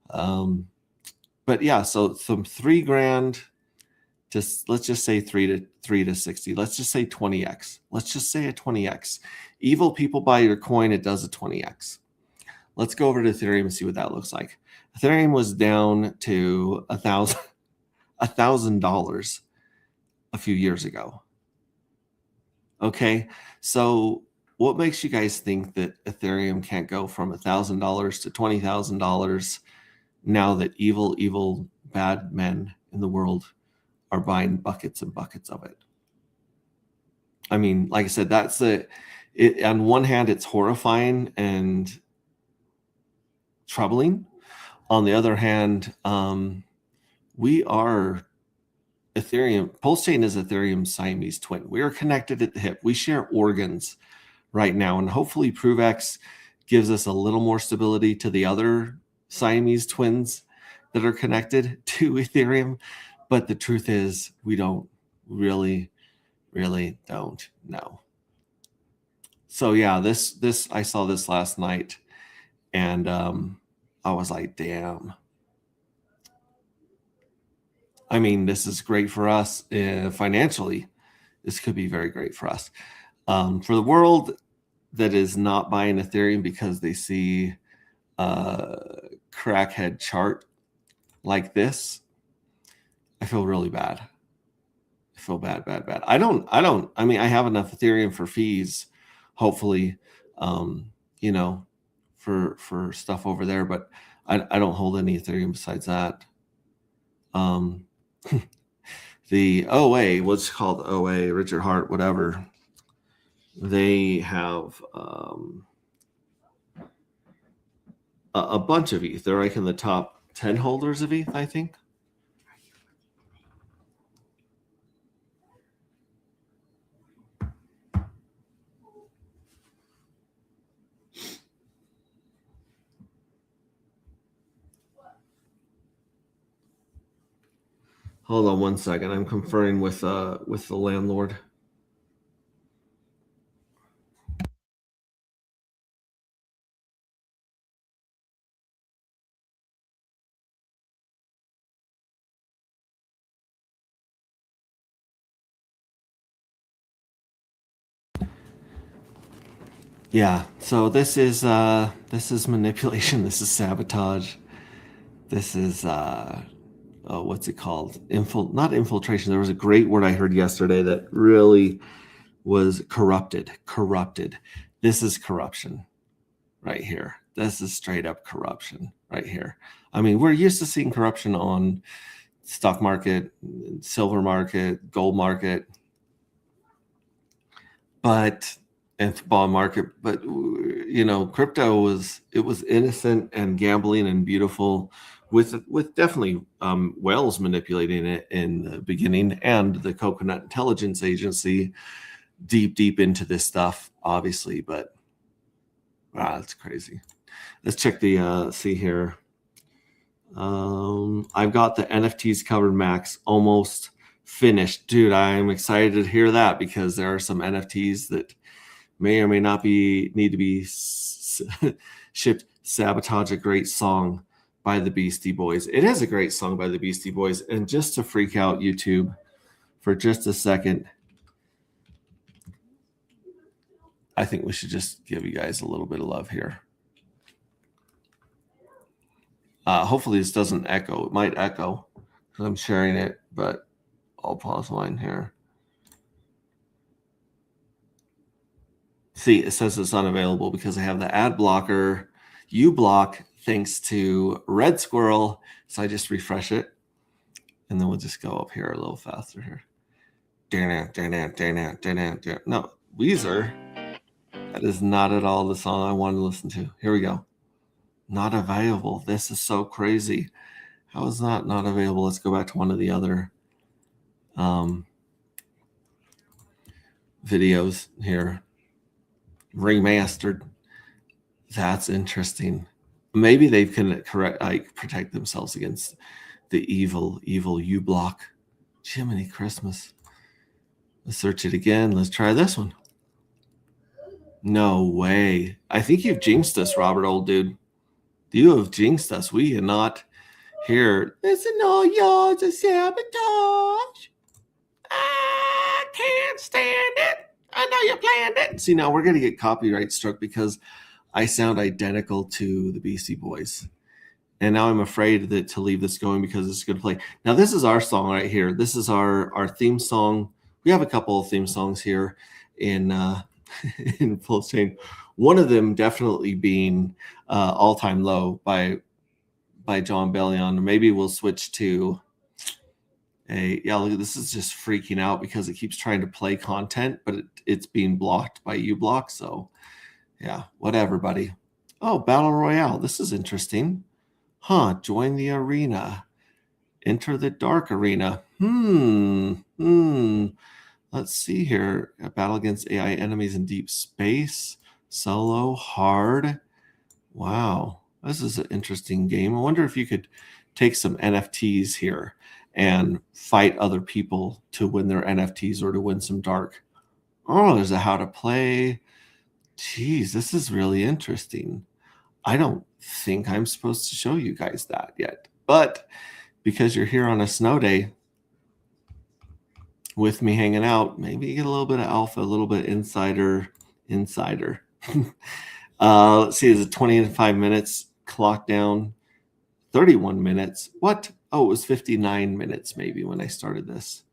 But yeah, so from 3 grand to, let's just say 3 to 60. Let's just say 20x. Let's just say a 20x. Evil people buy your coin, it does a 20x. Let's go over to Ethereum and see what that looks like. Ethereum was down to $1,000 a few years ago. Okay, so what makes you guys think that Ethereum can't go from $1,000 to $20,000 now that evil bad men in the world are buying buckets and buckets of it? I mean, like I said, that's on one hand, it's horrifying and troubling. On the other hand, we are Ethereum. Pulse Chain is Ethereum's Siamese twin. We are connected at the hip. We share organs right now, and hopefully ProveX gives us a little more stability to the other Siamese twins that are connected to Ethereum. But the truth is, we don't really don't know. So yeah, this I saw this last night, and I was like, damn. I mean, this is great for us financially. This could be very great for us. For the world that is not buying Ethereum because they see a crackhead chart like this, I feel really bad. I feel bad. I mean, I have enough Ethereum for fees, hopefully, for stuff over there, but I don't hold any Ethereum besides that. The OA, what's called OA, Richard Hart, whatever, they have a bunch of ETH. They're like in the top 10 holders of ETH, I think. Hold on one second. I'm conferring with the landlord. Yeah. So this is manipulation. This is sabotage. This is what's it called? Not infiltration. There was a great word I heard yesterday that really was corrupted. This is corruption right here. This is straight up corruption right here. I mean, we're used to seeing corruption on stock market, silver market, gold market, and bond market. But crypto was innocent and gambling and beautiful, with definitely whales manipulating it in the beginning, and the Coconut Intelligence Agency deep into this stuff, obviously. But that's crazy. Let's check the see here. I've got the NFTs covered, Max, almost finished. Dude, I'm excited to hear that, because there are some NFTs that may or may not need to be shipped. Sabotage, a great song by the Beastie Boys. It is a great song by the Beastie Boys. And just to freak out YouTube for just a second, I think we should just give you guys a little bit of love here. Hopefully this doesn't echo. It might echo because I'm sharing it, but I'll pause mine here. See, it says it's unavailable because I have the ad blocker, uBlock, thanks to Red Squirrel. So I just refresh it, and then we'll just go up here a little faster here. No, Weezer. That is not at all the song I want to listen to. Here we go. Not available. This is so crazy. How is that not available? Let's go back to one of the other videos here. Remastered. That's interesting. Maybe they can protect themselves against the evil uBlock. Jiminy Christmas. Let's search it again. Let's try this one. No way. I think you've jinxed us, Robert, old dude. You have jinxed us. We cannot hear. Listen, all y'all, it's a sabotage. I can't stand it. I know you planned it. See, now we're going to get copyright struck because I sound identical to the Beastie Boys. And now I'm afraid to leave this going because it's going to play. Now, this is our song right here. This is our theme song. We have a couple of theme songs here in Pulse Chain. One of them definitely being All Time Low by Jon Bellion. Maybe we'll switch to look, this is just freaking out because it keeps trying to play content, but it's being blocked by uBlock. So yeah, whatever, buddy. Oh, Battle Royale. This is interesting. Join the arena. Enter the dark arena. Let's see here. A battle against AI enemies in deep space. Solo, hard. Wow. This is an interesting game. I wonder if you could take some NFTs here and fight other people to win their NFTs or to win some dark. Oh, there's a how to play. Geez, this is really interesting. I don't think I'm supposed to show you guys that yet, but because you're here on a snow day with me hanging out, maybe you get a little bit of alpha, a little bit insider. Let's see, is it 25 minutes? Clock down 31 minutes. What? Oh, it was 59 minutes maybe when I started this.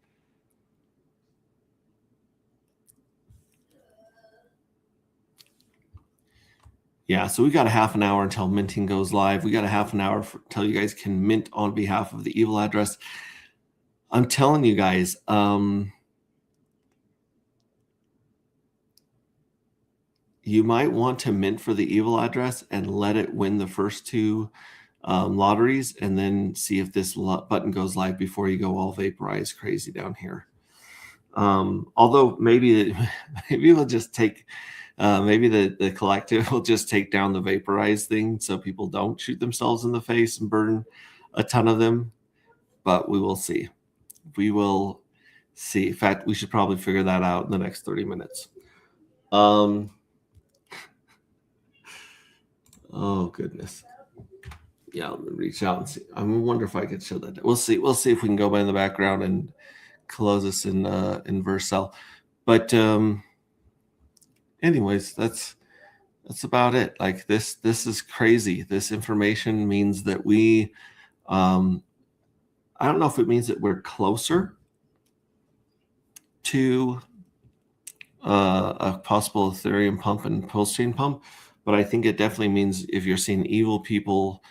Yeah, so we got a half an hour until minting goes live. We got a half an hour until you guys can mint on behalf of the evil address. I'm telling you guys, you might want to mint for the evil address and let it win the first two lotteries, and then see if this button goes live before you go all vaporized crazy down here. Although maybe we'll just take, maybe the collective will just take down the vaporized thing so people don't shoot themselves in the face and burn a ton of them. But we will see. We will see. In fact, we should probably figure that out in the next 30 minutes. Oh goodness. Yeah, let me reach out and see. I wonder if I could show that. We'll see. We'll see if we can go by in the background and close this in Vercel. But anyways, that's about it. Like this is crazy. This information means that we I don't know if it means that we're closer to a possible Ethereum pump and pulse chain pump, but I think it definitely means if you're seeing evil people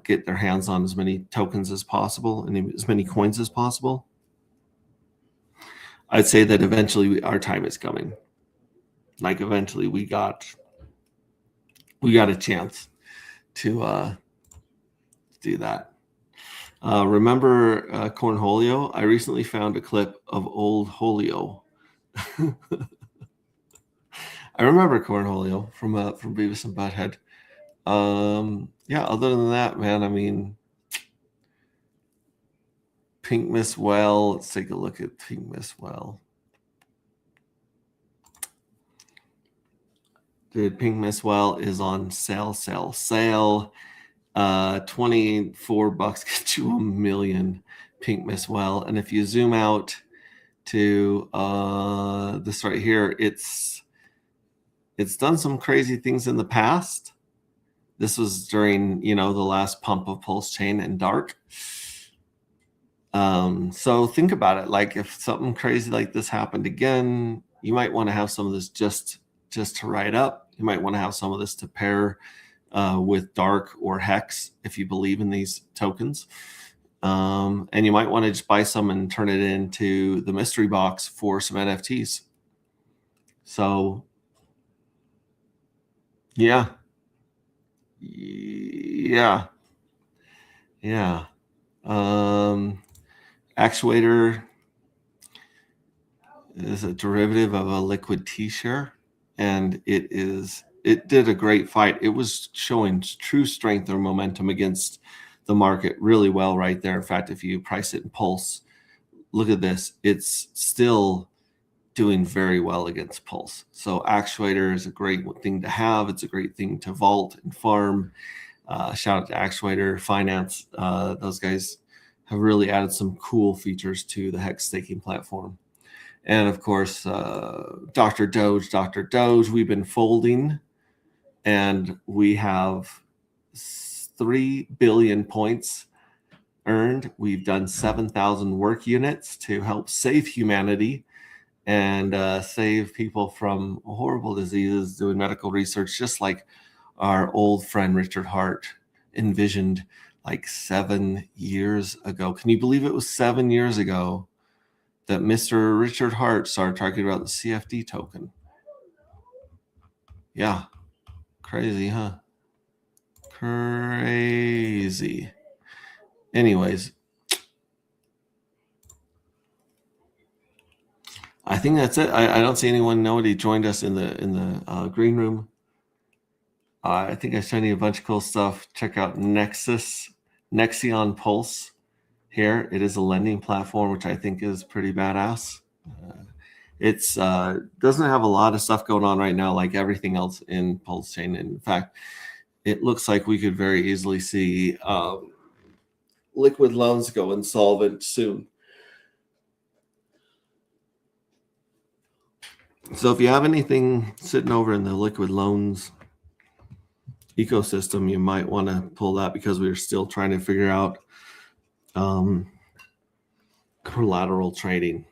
get their hands on as many tokens as possible and as many coins as possible, I'd say that eventually our time is coming. Like eventually we got a chance to do that. Remember Cornholio? I recently found a clip of old Holio. I remember Cornholio from Beavis and Butthead. Yeah, other than that, man, I mean, Pink Miss Well. Let's take a look at Pink Miss Well. Dude, Pink Miss Well is on sale. 24 bucks gets you 1 million Pink Miss Well. And if you zoom out to this right here, it's done some crazy things in the past. This was during, the last pump of Pulse Chain and Dark. So think about it. Like if something crazy like this happened again, you might want to have some of this just to write up. You might want to have some of this to pair with Dark or Hex if you believe in these tokens. And you might want to just buy some and turn it into the mystery box for some NFTs. So yeah. Actuator is a derivative of a liquid T-share, and it did a great fight. It was showing true strength or momentum against the market really well right there. In fact, if you price it in Pulse, look at this. It's still doing very well against Pulse. So Actuator is a great thing to have. It's a great thing to vault and farm. Shout out to Actuator Finance. Those guys have really added some cool features to the Hex staking platform. And of course, Dr. Doge, we've been folding, and we have 3 billion points earned. We've done 7,000 work units to help save humanity and save people from horrible diseases, doing medical research, just like our old friend Richard Hart envisioned like 7 years ago. Can you believe it was 7 years ago that Mr. Richard Hart started talking about the CFD token? Yeah. Crazy, huh? Crazy. Anyways, I think that's it. I don't see anyone. Nobody joined us in the green room. I think I sent you a bunch of cool stuff. Check out Nexion Pulse. here. It is a lending platform, which I think is pretty badass. It's doesn't have a lot of stuff going on right now, like everything else in Pulse Chain. In fact, it looks like we could very easily see liquid loans go insolvent soon. So if you have anything sitting over in the liquid loans ecosystem, you might want to pull that, because we're still trying to figure out collateral trading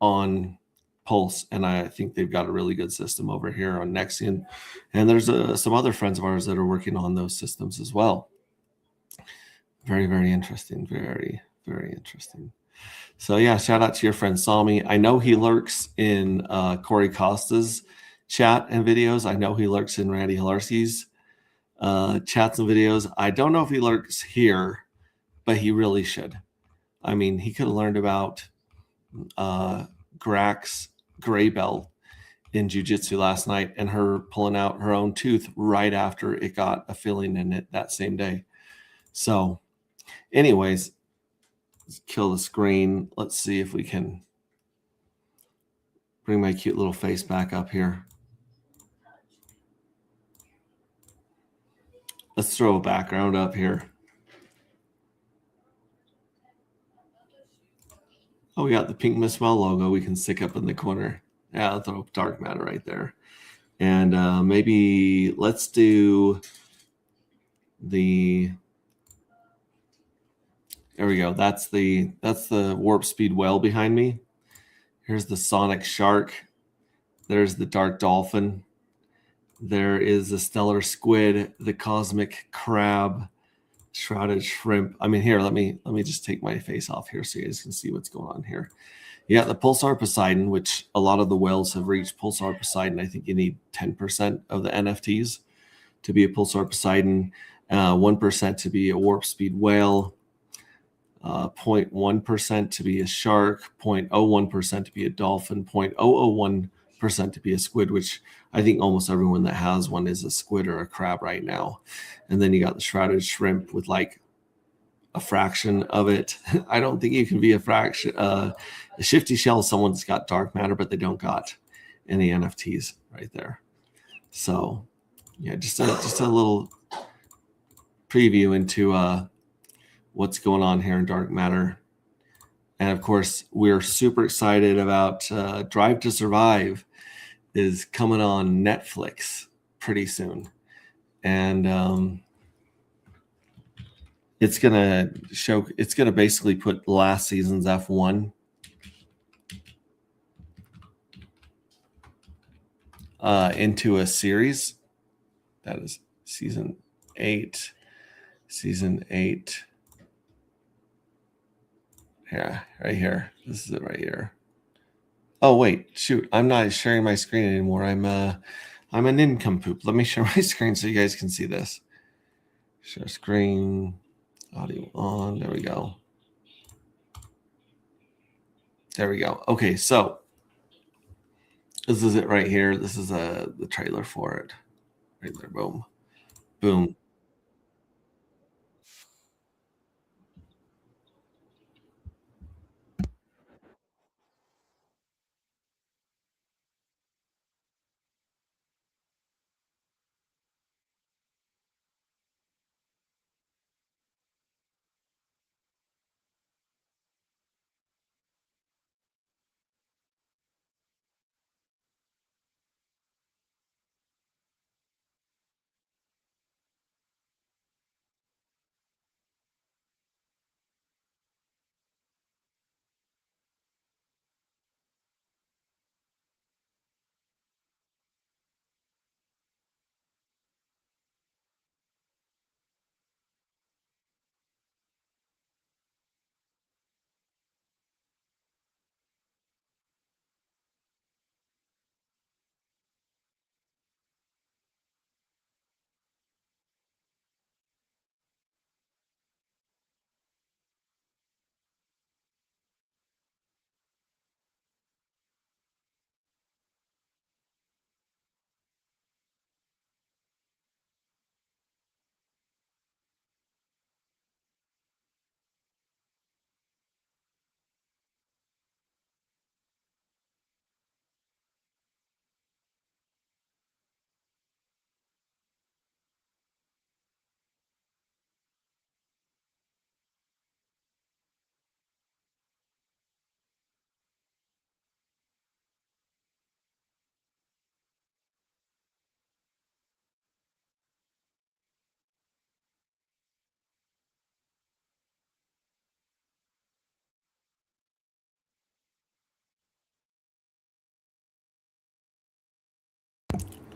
on Pulse, and I think they've got a really good system over here on Nexion, and there's some other friends of ours that are working on those systems as well. Very, very interesting. Very, very interesting. So yeah, shout out to your friend Sami. I know he lurks in Corey Costa's chat and videos. I know he lurks in Randy Hilarski's chats and videos. I don't know if he lurks here, but he really should. I mean, he could have learned about Grax Gray Belt in jiu-jitsu last night, and her pulling out her own tooth right after it got a filling in it that same day. So anyways, let's kill the screen. Let's see if we can bring my cute little face back up here. Let's throw a background up here. Oh, we got the Pink Miswell logo we can stick up in the corner. Yeah, I'll throw dark matter right there. And maybe let's do the, there we go. That's the warp speed whale behind me. Here's the sonic shark. There's the dark dolphin. There is the stellar squid, the cosmic crab, shrouded shrimp. I mean, here, let me just take my face off here so you guys can see what's going on here. Yeah, the Pulsar Poseidon, which a lot of the whales have reached Pulsar Poseidon. I think you need 10% of the NFTs to be a Pulsar Poseidon, 1% to be a warp speed whale, 0.1% to be a shark, 0.01% to be a dolphin, 0.001% to be a squid, which I think almost everyone that has one is a squid or a crab right now. And then you got the shrouded shrimp with like a fraction of it. I don't think you can be a fraction. A shifty shell is someone that's got dark matter, but they don't got any NFTs right there. So yeah, just a little preview into what's going on here in dark matter. And of course, we're super excited about Drive to Survive is coming on Netflix pretty soon. And it's gonna basically put last season's F1 into a series. That is season 8. Yeah, right here. This is it right here. Oh wait, shoot! I'm not sharing my screen anymore. I'm an nincompoop. Let me share my screen so you guys can see this. Share screen, audio on. There we go. There we go. Okay, so this is it right here. This is the trailer for it. Right there. Boom, boom.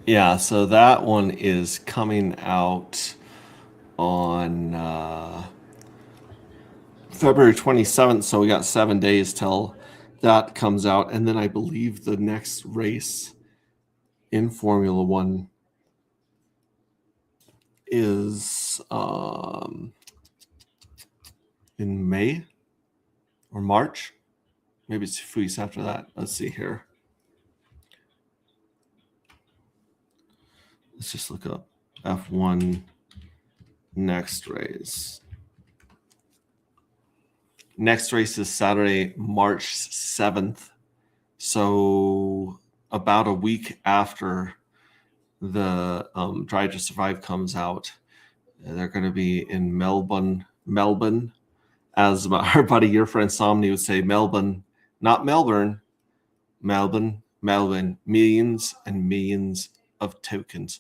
Yeah, so that one is coming out on February 27th. So we got 7 days till that comes out. And then I believe the next race in Formula One is in May or March. Maybe it's 2 weeks after that. Let's see here. Let's just look up F1 next race. Next race is Saturday, March 7th. So about a week after the Drive to Survive comes out, they're going to be in Melbourne, as our buddy, your friend Somni would say, Melbourne, not Melbourne, Melbourne, millions and millions of tokens.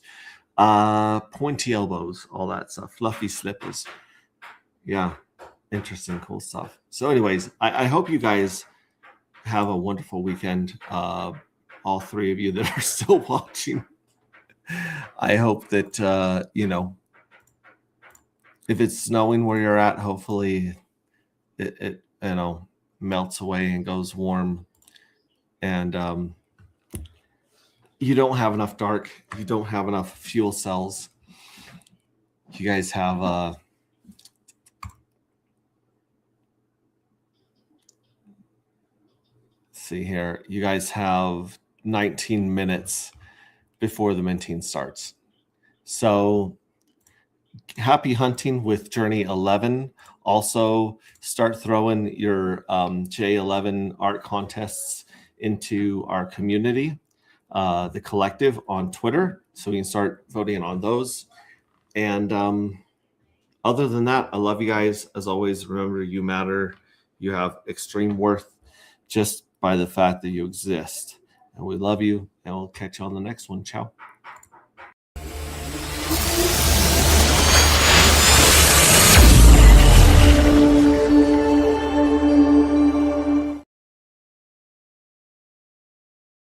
Pointy elbows, all that stuff, fluffy slippers. Yeah, interesting, cool stuff. So anyways, I hope you guys have a wonderful weekend. All three of you that are still watching. I hope that, if it's snowing where you're at, hopefully it melts away and goes warm. And you don't have enough dark. You don't have enough fuel cells. You guys have see here. You guys have 19 minutes before the minting starts. So happy hunting with Journey 11. Also, start throwing your J11 art contests into our community, the collective on Twitter, so we can start voting on those. And other than that, I love you guys. As always, remember, you matter. You have extreme worth just by the fact that you exist. And we love you, and we'll catch you on the next one. Ciao.